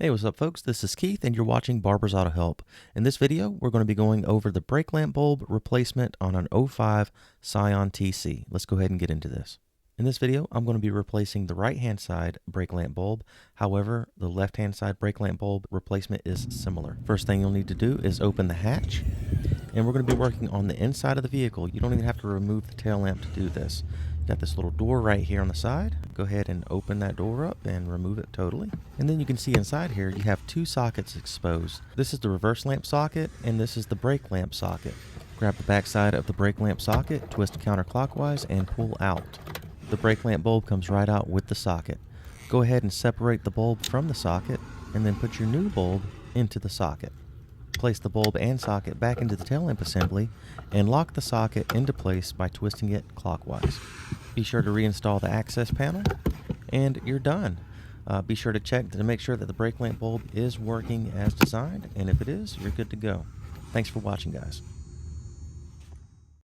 Hey, what's up folks? This is Keith and you're watching Barbour's Auto Help. In this video, we're going to be going over the brake lamp bulb replacement on an '05 Scion TC. Let's go ahead and get into this. In this video, I'm going to be replacing the right-hand side brake lamp bulb. However, the left-hand side brake lamp bulb replacement is similar. First thing you'll need to do is open the hatch. And we're going to be working on the inside of the vehicle. You don't even have to remove the tail lamp to do this. You got this little door right here on the side. Go ahead and open that door up and remove it totally. And then you can see inside here you have two sockets exposed. This is the reverse lamp socket and this is the brake lamp socket. Grab the back side of the brake lamp socket, twist counterclockwise and pull out. The brake lamp bulb comes right out with the socket. Go ahead and separate the bulb from the socket and then put your new bulb into the socket. Place the bulb and socket back into the tail lamp assembly and lock the socket into place by twisting it clockwise. Be sure to reinstall the access panel and you're done. Be sure to check to make sure that the brake lamp bulb is working as designed, and if it is, you're good to go. Thanks for watching, guys.